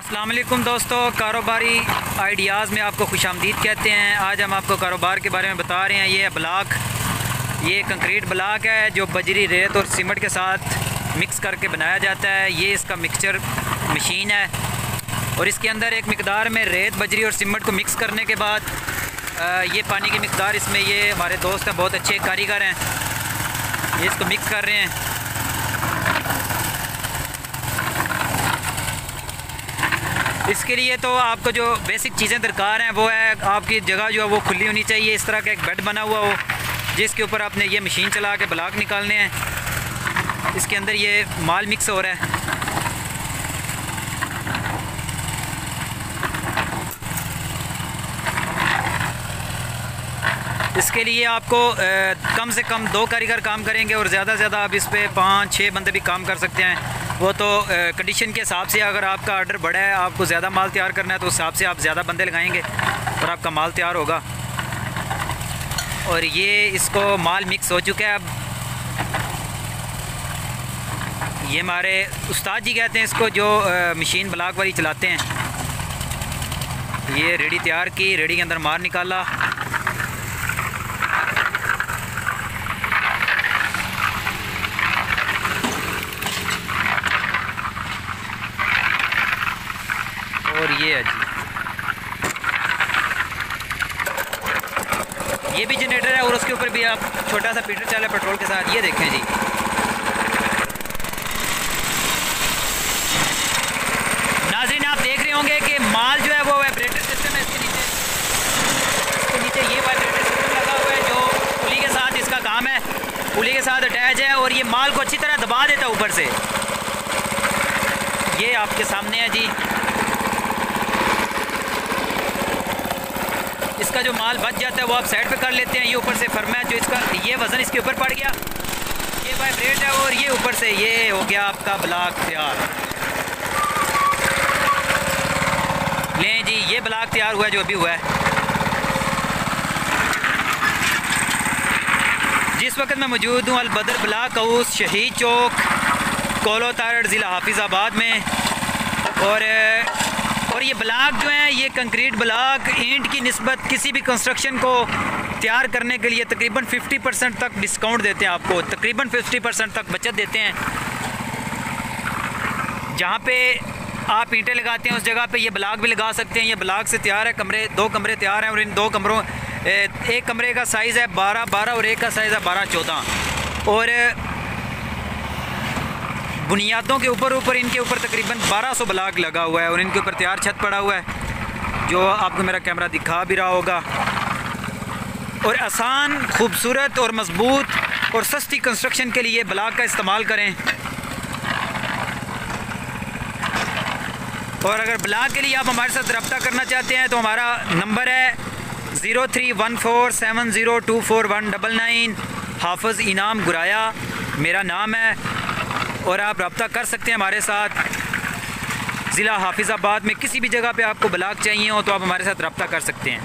अस्सलाम वालेकुम दोस्तों, कारोबारी आइडियाज़ में आपको खुशामदीद कहते हैं। आज हम आपको कारोबार के बारे में बता रहे हैं। ये है ब्लॉक, ये कंक्रीट ब्लॉक है जो बजरी, रेत और सीमेंट के साथ मिक्स करके बनाया जाता है। ये इसका मिक्सचर मशीन है और इसके अंदर एक मिकदार में रेत, बजरी और सीमेंट को मिक्स करने के बाद ये पानी की मिकदार इसमें, ये हमारे दोस्त हैं, बहुत अच्छे कारीगर हैं, ये इसको मिक्स कर रहे हैं। इसके लिए तो आपको जो बेसिक चीज़ें दरकार हैं वो है, आपकी जगह जो है वो खुली होनी चाहिए। इस तरह का एक बेड बना हुआ हो जिसके ऊपर आपने ये मशीन चला के ब्लॉक निकालने हैं। इसके अंदर ये माल मिक्स हो रहा है। इसके लिए आपको कम से कम 2 कारीगर काम करेंगे और ज़्यादा से ज़्यादा आप इस पर 5-6 बंदे भी काम कर सकते हैं। वो तो कंडीशन के हिसाब से, अगर आपका ऑर्डर बड़ा है, आपको ज़्यादा माल तैयार करना है, तो उस हिसाब से आप ज़्यादा बंदे लगाएंगे और आपका माल तैयार होगा। और ये इसको माल मिक्स हो चुका है। अब ये हमारे उस्ताद जी कहते हैं इसको, जो मशीन ब्लॉक वाली चलाते हैं। ये रेडी तैयार की, रेडी के अंदर मार निकाला। और ये है जी, ये भी जनरेटर है और उसके ऊपर भी आप छोटा सा पीटर चाल है पेट्रोल के साथ। ये देखें जी, नाज़रीन आप देख रहे होंगे कि माल जो है वो वाइब्रेटर सिस्टम है। इसके नीचे ये वाइब्रेटर सिस्टम लगा हुआ है जो पुली के साथ, इसका काम है, पुली के साथ अटैच है और ये माल को अच्छी तरह दबा देता है ऊपर से। ये आपके सामने है जी, इसका जो माल बच जाता है वो आप साइड पे कर लेते हैं। ये ऊपर से फरमा जो इसका, ये वज़न इसके ऊपर पड़ गया, ये वाइब्रेट है और ये ऊपर से ये हो गया आपका ब्लॉक तैयार। लें जी, ये ब्लॉक तैयार हुआ है जो अभी हुआ है। जिस वक्त मैं मौजूद हूँ अलबदर ब्लॉक हाउस, शहीद चौक, कोलो तारड़, ज़िला हाफिज़ाबाद में। और ये ब्लॉक जो है, ये कंक्रीट ब्लॉक ईंट की निस्बत किसी भी कंस्ट्रक्शन को तैयार करने के लिए तकरीबन 50% तक डिस्काउंट देते हैं आपको, तकरीबन 50% तक बचत देते हैं। जहाँ पे आप ईंटें लगाते हैं उस जगह पे ये ब्लॉक भी लगा सकते हैं। ये ब्लॉक से तैयार है, 2 कमरे तैयार हैं और इन 2 कमरों, एक कमरे का साइज़ है 12-12 और एक का साइज़ है 12-14 और बुनियादों के ऊपर इनके ऊपर तकरीबन 1200 ब्लॉक लगा हुआ है और इनके ऊपर तैयार छत पड़ा हुआ है जो आपको मेरा कैमरा दिखा भी रहा होगा। और आसान, खूबसूरत और मजबूत और सस्ती कंस्ट्रक्शन के लिए ब्लॉक का इस्तेमाल करें। और अगर ब्लॉक के लिए आप हमारे साथ रब्ता करना चाहते हैं तो हमारा नंबर है 0314702419। हाफिज़ इनाम गुराया मेरा नाम है और आप रब्ता कर सकते हैं हमारे साथ। ज़िला हाफिज़ाबाद में किसी भी जगह पे आपको ब्लॉक चाहिए हो तो आप हमारे साथ रब्ता कर सकते हैं।